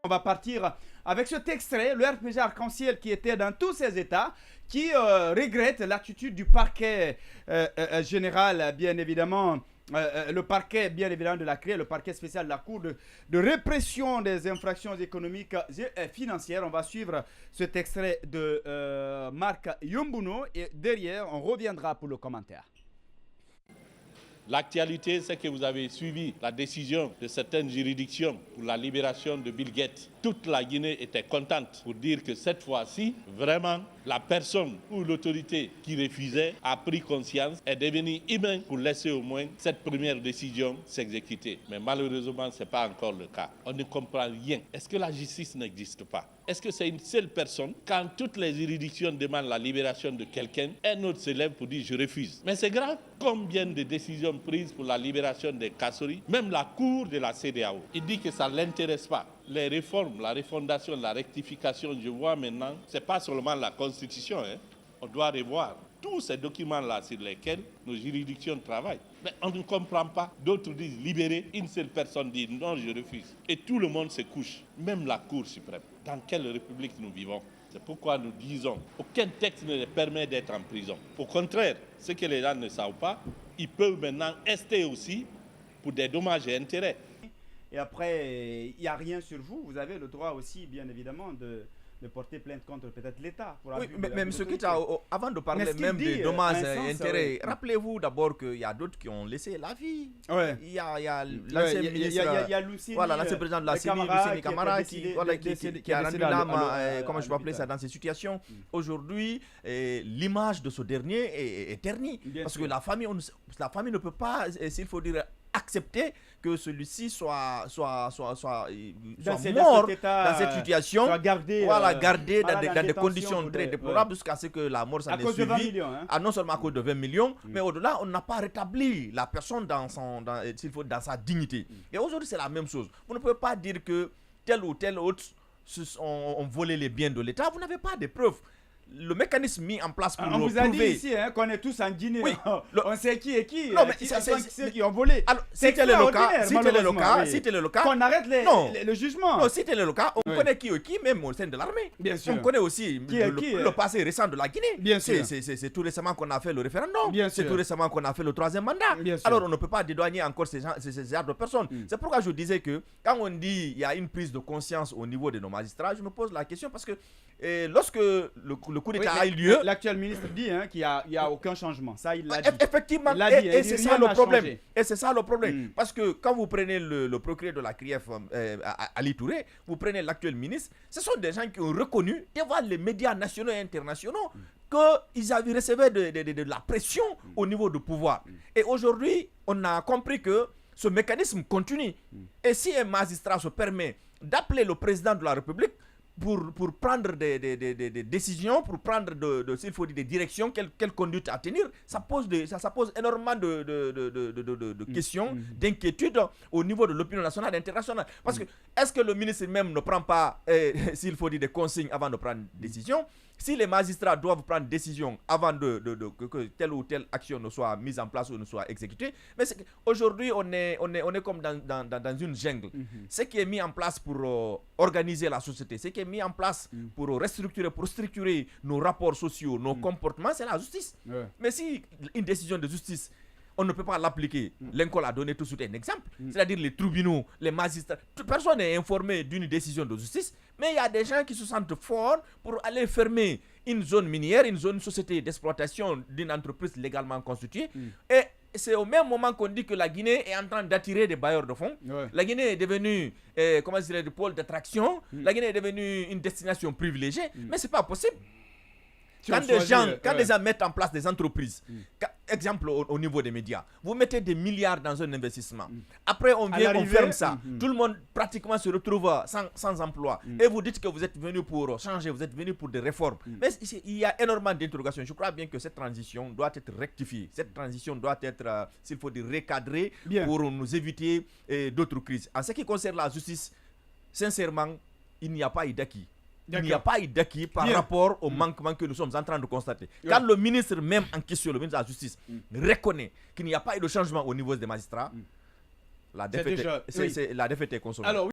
On va partir avec cet extrait, le RPG Arc-en-Ciel qui était dans tous ses états, qui regrette l'attitude du parquet général, bien évidemment. Le parquet, bien évidemment, de la CREI, le parquet spécial de la Cour de répression des infractions économiques et financières. On va suivre cet extrait de Marc Yumbuno et derrière, on reviendra pour le commentaire. L'actualité, c'est que vous avez suivi la décision de certaines juridictions pour la libération de Bill Gates. Toute la Guinée était contente pour dire que cette fois-ci, vraiment, la personne ou l'autorité qui refusait a pris conscience, est devenue humaine pour laisser au moins cette première décision s'exécuter. Mais malheureusement, ce n'est pas encore le cas. On ne comprend rien. Est-ce que la justice n'existe pas? Est-ce que c'est une seule personne, quand toutes les juridictions demandent la libération de quelqu'un, un autre se lève pour dire je refuse? Mais c'est grave. Combien de décisions prises pour la libération des Kassori, même la Cour de la CEDEAO, il dit que ça ne l'intéresse pas. Les réformes, la refondation, la rectification, je vois maintenant, ce n'est pas seulement la Constitution. On doit revoir tous ces documents-là sur lesquels nos juridictions travaillent. Mais on ne comprend pas. D'autres disent libérer, une seule personne dit non, je refuse. Et tout le monde se couche, même la Cour suprême. Dans quelle république nous vivons? C'est pourquoi nous disons aucun texte ne les permet d'être en prison. Au contraire, ce que les gens ne savent pas, ils peuvent maintenant rester aussi pour des dommages et intérêts. Et après, il n'y a rien sur vous. Vous avez le droit aussi, bien évidemment, de porter plainte contre peut-être l'État. Oui, mais M. Kita, avant de parler même des dommages et intérêts, rappelez-vous d'abord qu'il y a d'autres qui ont laissé la vie. Ouais. Il y a l'ancien ministre, l'ancien président de la CENI, Lucini Camara, qui a rendu l'âme, comment je peux appeler ça, dans ces situations. Aujourd'hui, l'image de ce dernier est ternie. Parce que la famille ne peut pas, s'il faut dire, accepter que celui-ci soit mort dans cette situation, gardé dans des conditions très déplorables jusqu'à ce que la mort s'en ait suivi. Non seulement à cause de 20 millions, mais au-delà, on n'a pas rétabli la personne dans sa dignité. Et aujourd'hui, c'est la même chose. Vous ne pouvez pas dire que tel ou tel autre ont volé les biens de l'État. Vous n'avez pas de preuves. Le mécanisme mis en place pour on vous a dit ici qu'on est tous en Guinée. Oui, on sait qui est qui. Non, mais ceux qui ont volé. Alors, si tel est le cas, qu'on arrête le jugement. Non, si tel est le cas, on connaît qui est qui, même au sein de l'armée. Bien sûr. On connaît aussi le passé récent de la Guinée. Bien sûr. C'est tout récemment qu'on a fait le référendum. Bien sûr. C'est tout récemment qu'on a fait le 3e mandat. Bien sûr. Alors, on ne peut pas dédouaner encore ces genres de personnes. C'est pourquoi je disais que quand on dit qu'il y a une prise de conscience au niveau de nos magistrats, je me pose la question parce que lorsque le coup d'État a eu lieu, l'actuel ministre dit qu'il n'y a aucun changement. Ça, il l'a dit. Effectivement, et c'est ça le problème. Et c'est ça le problème. Parce que quand vous prenez le procureur de la CRIEF, Ali Touré, vous prenez l'actuel ministre, ce sont des gens qui ont reconnu devant les médias nationaux et internationaux qu'ils avaient recevé de la pression au niveau du pouvoir. Et aujourd'hui, on a compris que ce mécanisme continue. Et si un magistrat se permet d'appeler le président de la République pour prendre des décisions, pour prendre s'il faut dire, des directions, quelle conduite à tenir, ça pose énormément de questions, d'inquiétudes au niveau de l'opinion nationale et internationale. Parce que, est-ce que le ministre même ne prend pas, s'il faut dire, des consignes avant de prendre des décisions? Si les magistrats doivent prendre des décisions avant que telle ou telle action ne soit mise en place ou ne soit exécutée, mais aujourd'hui on est comme dans une jungle. Ce qui est mis en place pour organiser la société, ce qui est mis en place pour structurer nos rapports sociaux, nos comportements, c'est la justice. Mais si une décision de justice, on ne peut pas l'appliquer. L'Incol a donné tout de suite un exemple. C'est-à-dire les tribunaux, les magistrats. Toute personne n'est informée d'une décision de justice, mais il y a des gens qui se sentent forts pour aller fermer une zone minière, une zone société d'exploitation d'une entreprise légalement constituée. Et c'est au même moment qu'on dit que la Guinée est en train d'attirer des bailleurs de fonds. La Guinée est devenue, le pôle d'attraction. La Guinée est devenue une destination privilégiée. Mais ce n'est pas possible. Quand des gens mettent en place des entreprises, exemple au niveau des médias, vous mettez des milliards dans un investissement. Après, on ferme ça. Tout le monde pratiquement se retrouve sans emploi. Et vous dites que vous êtes venu pour changer, vous êtes venu pour des réformes. Mais il y a énormément d'interrogations. Je crois bien que cette transition doit être rectifiée. Cette transition doit être, s'il faut dire, recadrée pour nous éviter d'autres crises. En ce qui concerne la justice, sincèrement, il n'y a pas eu d'acquis. Il n'y a pas eu d'acquis par rapport au manquement que nous sommes en train de constater. Quand le ministre même en question, le ministre de la Justice, reconnaît qu'il n'y a pas eu de changement au niveau des magistrats, la défaite est consommée. Alors,